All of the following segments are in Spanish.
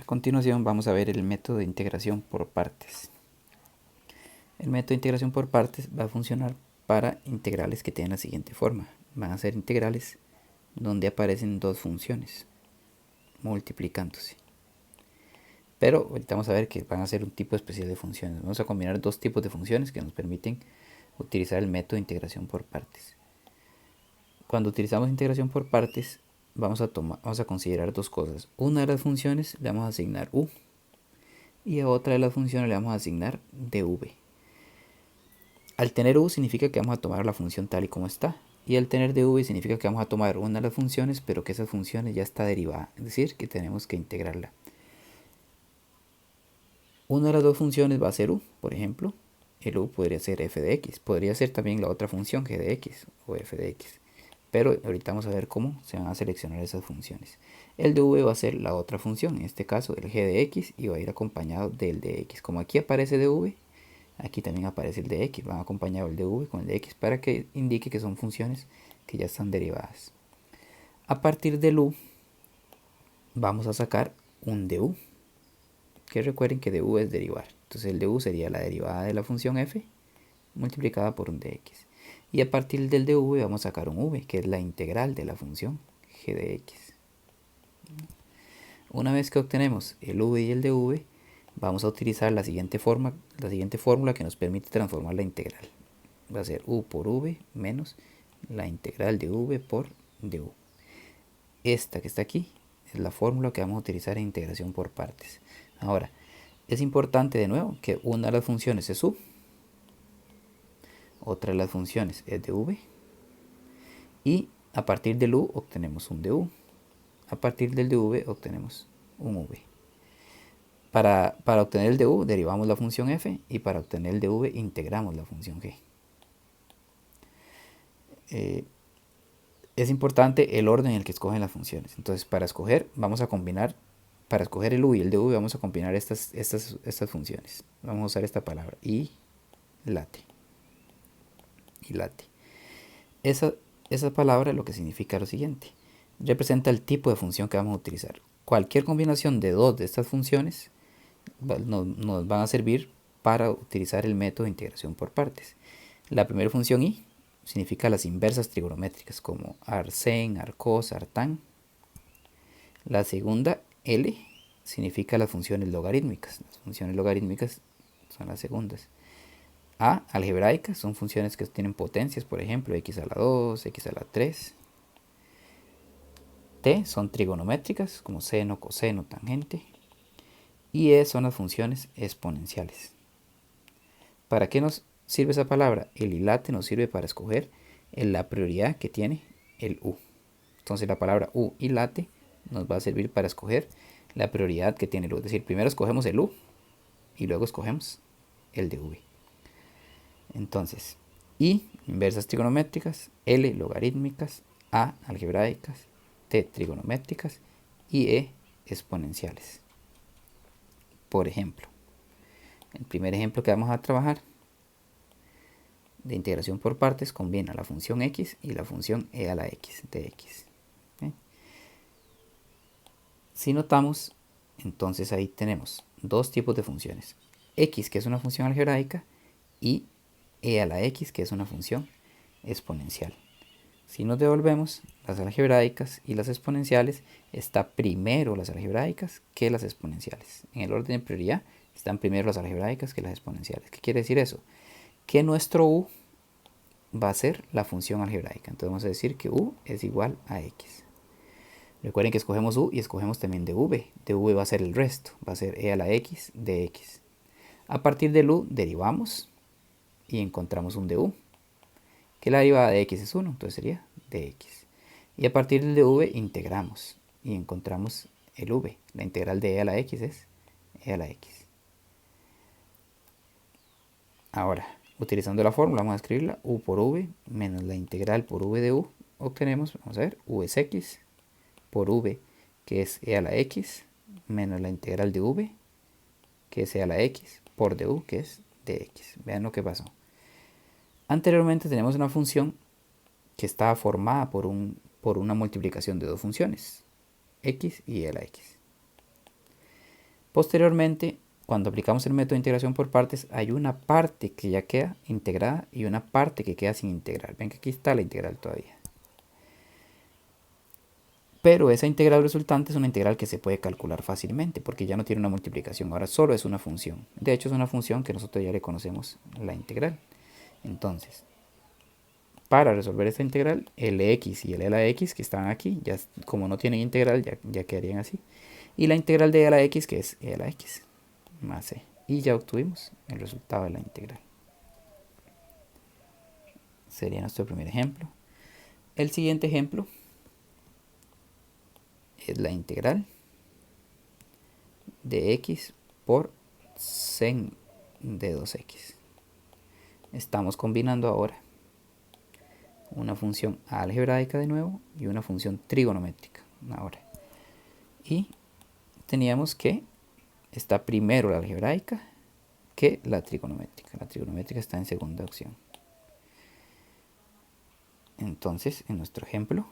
continuación vamos a ver el método de integración por partes. El método de integración por partes va a funcionar para integrales que tienen la siguiente forma. Van a ser integrales donde aparecen dos funciones multiplicándose. Pero ahorita vamos a ver que van a ser un tipo especial de funciones. Vamos a combinar dos tipos de funciones que nos permiten utilizar el método de integración por partes. Cuando utilizamos integración por partes, vamos a considerar dos cosas. Una de las funciones le vamos a asignar u y a otra de las funciones le vamos a asignar dv. Al tener u significa que vamos a tomar la función tal y como está. Y al tener dv significa que vamos a tomar una de las funciones, pero que esas funciones ya está derivada. Es decir, que tenemos que integrarla. Una de las dos funciones va a ser u, por ejemplo. El u podría ser f de x. Podría ser también la otra función g de x o f de x. Pero ahorita vamos a ver cómo se van a seleccionar esas funciones. El dv va a ser la otra función, en este caso el g de x, y va a ir acompañado del de x. Como aquí aparece dv, aquí también aparece el de x. Van acompañado el dv con el de x para que indique que son funciones que ya están derivadas. A partir del u vamos a sacar un du, que recuerden que du es derivar. Entonces el du sería la derivada de la función f multiplicada por un dx. Y a partir del dv vamos a sacar un v, que es la integral de la función g de x. Una vez que obtenemos el v y el dv, vamos a utilizar la siguiente fórmula que nos permite transformar la integral. Va a ser u por v menos la integral de v por du. Esta que está aquí es la fórmula que vamos a utilizar en integración por partes. Ahora, es importante de nuevo que una de las funciones es u, otra de las funciones es dv, y a partir del u obtenemos un du. A partir del dv obtenemos un v. Para obtener el du derivamos la función f, y para obtener el dv integramos la función g. Es importante el orden en el que escogen las funciones. Entonces para escoger el u y el dv vamos a combinar estas funciones. Vamos a usar esta palabra, y late. Esa palabra lo que significa lo siguiente: representa el tipo de función que vamos a utilizar. Cualquier combinación de dos de estas funciones nos van a servir para utilizar el método de integración por partes. La primera función i significa las inversas trigonométricas, como arcén, arcos, artán. La segunda l significa las funciones logarítmicas. Las funciones logarítmicas son las segundas. A, algebraicas, son funciones que tienen potencias, por ejemplo, x a la 2, x a la 3. T son trigonométricas, como seno, coseno, tangente. Y E son las funciones exponenciales. ¿Para qué nos sirve esa palabra? El y late nos sirve para escoger la prioridad que tiene el u. Entonces la palabra u y late nos va a servir para escoger la prioridad que tiene el u. Es decir, primero escogemos el u y luego escogemos el dv. Entonces, I, inversas trigonométricas, L, logarítmicas, A, algebraicas, T, trigonométricas y E, exponenciales. Por ejemplo, el primer ejemplo que vamos a trabajar de integración por partes combina la función x y la función e a la x de x. Si notamos, entonces ahí tenemos dos tipos de funciones: x, que es una función algebraica, y e a la x, que es una función exponencial. Si nos devolvemos las algebraicas y las exponenciales, está primero las algebraicas que las exponenciales. En el orden de prioridad están primero las algebraicas que las exponenciales. ¿Qué quiere decir eso? Que nuestro u va a ser la función algebraica. Entonces vamos a decir que u es igual a x. Recuerden que escogemos u y escogemos también dv. dv va a ser el resto, va a ser e a la x de x. A partir del u derivamos y encontramos un du, que la derivada de x es 1, entonces sería dx. Y a partir del dv integramos y encontramos el v. La integral de e a la x es e a la x. Ahora, utilizando la fórmula, vamos a escribirla: u por v menos la integral por v de u. Obtenemos, vamos a ver, u es x por v, que es e a la x, menos la integral de v, que es e a la x, por du, que es dx. Vean lo que pasó. Anteriormente tenemos una función que estaba formada por una multiplicación de dos funciones, x y e a la x. Posteriormente, cuando aplicamos el método de integración por partes, hay una parte que ya queda integrada y una parte que queda sin integrar. Ven que aquí está la integral todavía. Pero esa integral resultante es una integral que se puede calcular fácilmente porque ya no tiene una multiplicación, ahora solo es una función. De hecho es una función que nosotros ya le conocemos la integral. Entonces, para resolver esta integral, el x y el e a la x que están aquí, ya como no tienen integral, ya quedarían así. Y la integral de e a la x, que es e a la x más c. Y ya obtuvimos el resultado de la integral. Sería nuestro primer ejemplo. El siguiente ejemplo es la integral de x por sen de 2x. Estamos combinando ahora una función algebraica de nuevo y una función trigonométrica ahora. Y teníamos que está primero la algebraica que la trigonométrica. La trigonométrica está en segunda opción. Entonces, en nuestro ejemplo,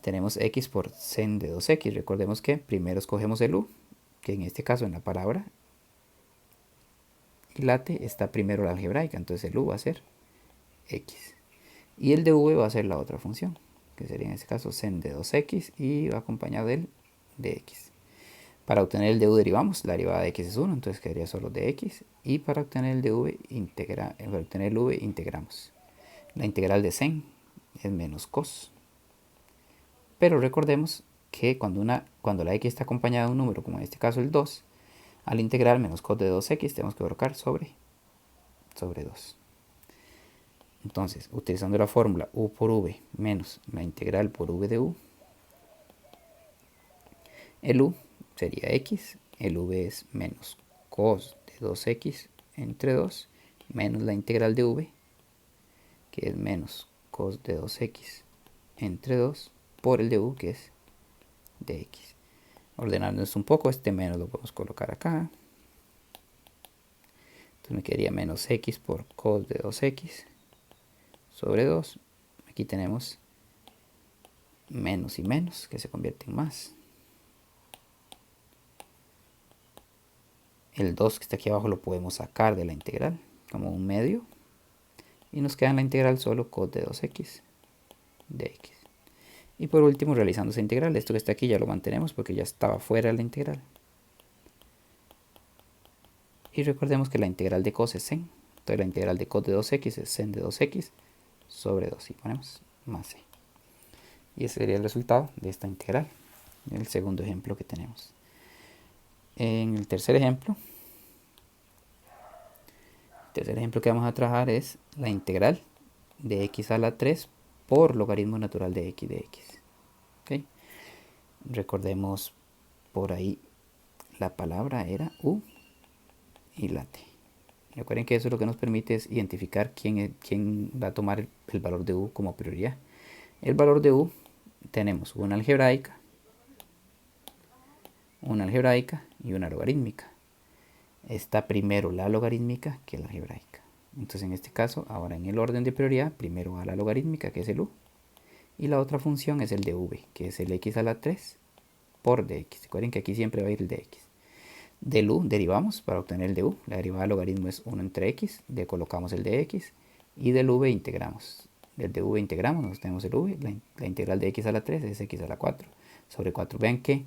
tenemos x por sen de 2x. Recordemos que primero escogemos el u, que en este caso en la palabra y late está primero la algebraica, entonces el u va a ser x. Y el de v va a ser la otra función, que sería en este caso sen de 2x y va acompañado del de x. Para obtener el de u derivamos, la derivada de x es 1, entonces quedaría solo de x. Y para obtener el de v, integramos. La integral de sen es menos cos. Pero recordemos que cuando la x está acompañada de un número, como en este caso el 2, al integrar menos cos de 2x tenemos que colocar sobre 2. Entonces, utilizando la fórmula u por v menos la integral por v de u, el u sería x, el v es menos cos de 2x entre 2, menos la integral de v, que es menos cos de 2x entre 2, por el de u, que es de x. Ordenándonos un poco, este menos lo podemos colocar acá. Entonces me quedaría menos x por cos de 2x sobre 2. Aquí tenemos menos y menos, que se convierte en más. El 2 que está aquí abajo lo podemos sacar de la integral como un medio. Y nos queda en la integral solo cos de 2x de x. Y por último, realizando esa integral, esto que está aquí ya lo mantenemos porque ya estaba fuera de la integral. Y recordemos que la integral de cos es sen. Entonces la integral de cos de 2x es sen de 2x sobre 2. Y ponemos más c. Y ese sería el resultado de esta integral. El segundo ejemplo que tenemos. En el tercer ejemplo que vamos a trabajar es la integral de x a la 3 por logaritmo natural de x de x. ¿Okay? Recordemos por ahí la palabra era u y late. Recuerden que eso lo que nos permite es identificar quién va a tomar el valor de u como prioridad. El valor de u tenemos una algebraica y una logarítmica. Está primero la logarítmica que la algebraica. Entonces en este caso, ahora en el orden de prioridad, primero va la logarítmica, que es el u, y la otra función es el de v, que es el x a la 3 por dx. Recuerden que aquí siempre va a ir el dx. Del u derivamos para obtener el de u. La derivada del logaritmo es 1 entre x, le colocamos el de x, y del v integramos. Del de v integramos, nos tenemos el v, la integral de x a la 3 es x a la 4 sobre 4. Vean que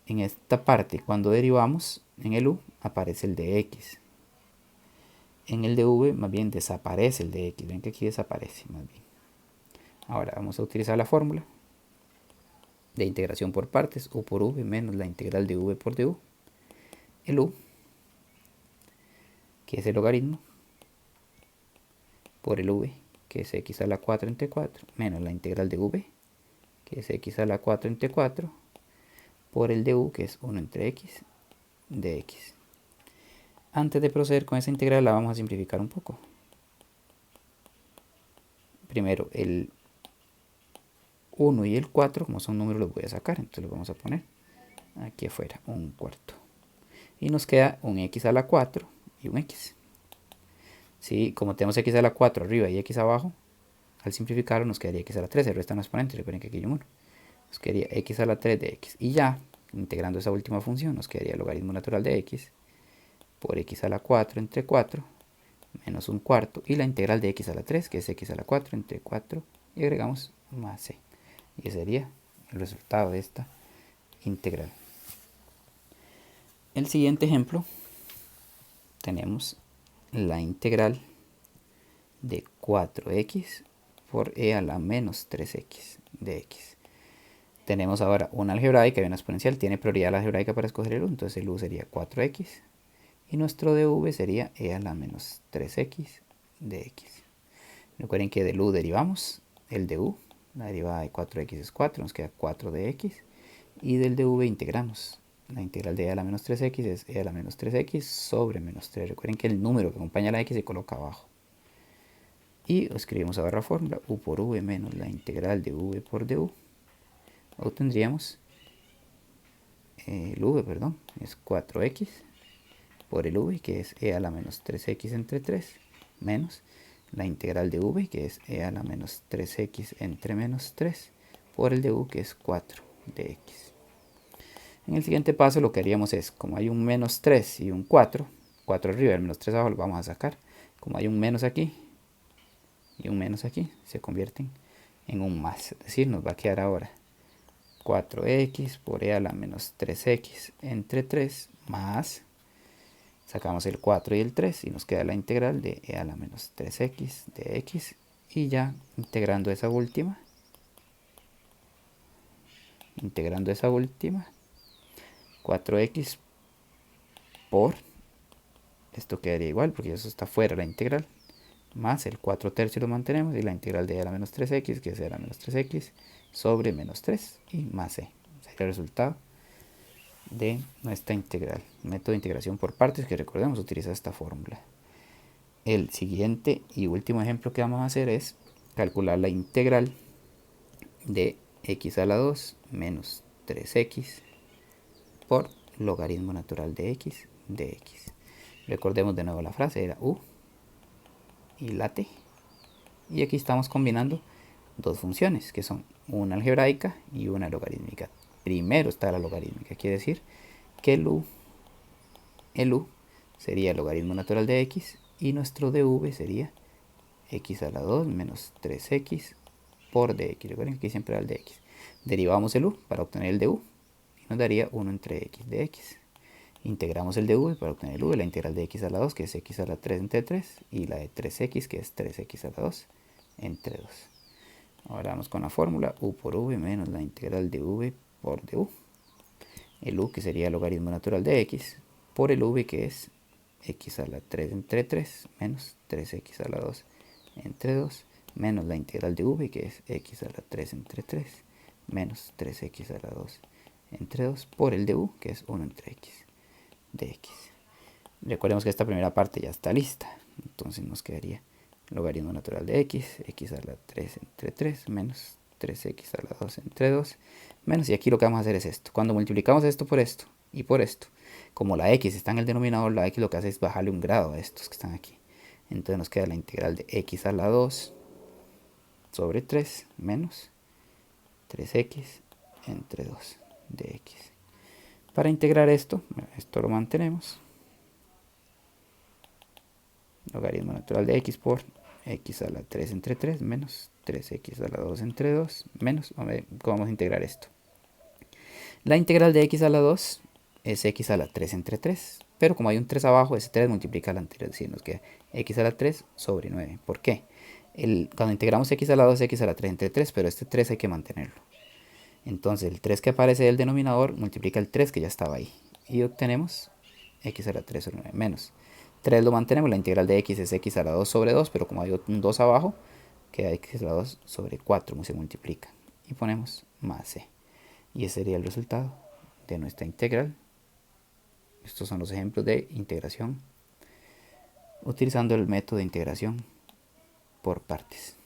en esta parte, cuando derivamos en el u, aparece el de x. En el de v, más bien desaparece el de x. Ven que aquí desaparece, más bien. Ahora vamos a utilizar la fórmula de integración por partes, u por v menos la integral de v por du. El u, que es el logaritmo, por el v, que es x a la 4 entre 4, menos la integral de v, que es x a la 4 entre 4, por el de u, que es 1 entre x de x. Antes de proceder con esa integral la vamos a simplificar un poco. Primero el 1 y el 4, como son números, los voy a sacar, entonces los vamos a poner aquí afuera, un cuarto. Y nos queda un x a la 4 y un x. ¿Sí? Como tenemos x a la 4 arriba y x abajo, al simplificarlo nos quedaría x a la 3, el resto no exponentes, recuerden que aquí hay un 1. Nos quedaría x a la 3 de x. Y ya integrando esa última función, nos quedaría el logaritmo natural de x por x a la 4 entre 4 menos un cuarto, y la integral de x a la 3, que es x a la 4 entre 4, y agregamos más c. Y ese sería el resultado de esta integral. El siguiente ejemplo, tenemos la integral de 4x por e a la menos 3x de x. Tenemos ahora una algebraica y una exponencial. Tiene prioridad la algebraica para escoger el u, entonces el u sería 4x. Y nuestro dv sería e a la menos 3x de x. Recuerden que del u derivamos el du. La derivada de 4x es 4, nos queda 4 de x. Y del dv integramos. La integral de e a la menos 3x es e a la menos 3x sobre menos 3. Recuerden que el número que acompaña a la x se coloca abajo. Y escribimos ahora la fórmula u por v menos la integral de v por du. Obtendríamos el v, perdón, es 4x por el v, que es e a la menos 3x entre 3, menos la integral de v, que es e a la menos 3x entre menos 3, por el de u, que es 4 de x. En el siguiente paso lo que haríamos es, como hay un menos 3 y un 4, 4 arriba y el menos 3 abajo lo vamos a sacar. Como hay un menos aquí y un menos aquí, se convierten en un más. Es decir, nos va a quedar ahora 4x por e a la menos 3x entre 3 más, sacamos el 4 y el 3 y nos queda la integral de e a la menos 3x de x, y ya integrando esa última, 4x por, esto quedaría igual porque eso está fuera de la integral, más el 4 tercios lo mantenemos y la integral de e a la menos 3x, que es e a la menos 3x sobre menos 3 y más c. Sería el resultado de nuestra integral. Método de integración por partes, que recordemos utiliza esta fórmula. El siguiente y último ejemplo que vamos a hacer es calcular la integral de x a la 2 menos 3x por logaritmo natural de x de x. Recordemos de nuevo la frase, era u y la t. Y aquí estamos combinando dos funciones, que son una algebraica y una logarítmica. Primero está la logarítmica, quiere decir que el u sería el logaritmo natural de x y nuestro dv sería x a la 2 menos 3x por dx. Recuerden que aquí siempre da el dx. Derivamos el u para obtener el du y nos daría 1 entre x de x. Integramos el dv para obtener el u, la integral de x a la 2, que es x a la 3 entre 3, y la de 3x, que es 3x a la 2 entre 2. Ahora vamos con la fórmula u por v menos la integral de v por du. El u, que sería el logaritmo natural de x, por el v, que es x a la 3 entre 3 menos 3x a la 2 entre 2, menos la integral de v, que es x a la 3 entre 3 menos 3x a la 2 entre 2, por el de u, que es 1 entre x de x. Recordemos que esta primera parte ya está lista, entonces nos quedaría logaritmo natural de x, x a la 3 entre 3 menos 3x a la 2 entre 2, menos, y aquí lo que vamos a hacer es esto. Cuando multiplicamos esto y por esto, como la x está en el denominador, la x lo que hace es bajarle un grado a estos que están aquí. Entonces nos queda la integral de x a la 2 sobre 3 menos 3x entre 2 de x. Para integrar esto lo mantenemos. Logaritmo natural de x por x a la 3 entre 3 menos 3x a la 2 entre 2 menos, a ver cómo vamos a integrar esto. La integral de x a la 2 es x a la 3 entre 3, pero como hay un 3 abajo, ese 3 multiplica al anterior, es decir, nos queda x a la 3 sobre 9. ¿Por qué? Cuando integramos x a la 2 es x a la 3 entre 3, pero este 3 hay que mantenerlo. Entonces el 3 que aparece del denominador multiplica el 3 que ya estaba ahí. Y obtenemos x a la 3 sobre 9 menos 3 lo mantenemos, la integral de x es x a la 2 sobre 2, pero como hay un 2 abajo, queda x a la 2 sobre 4, se multiplica. Y ponemos más c. Y ese sería el resultado de nuestra integral. Estos son los ejemplos de integración utilizando el método de integración por partes.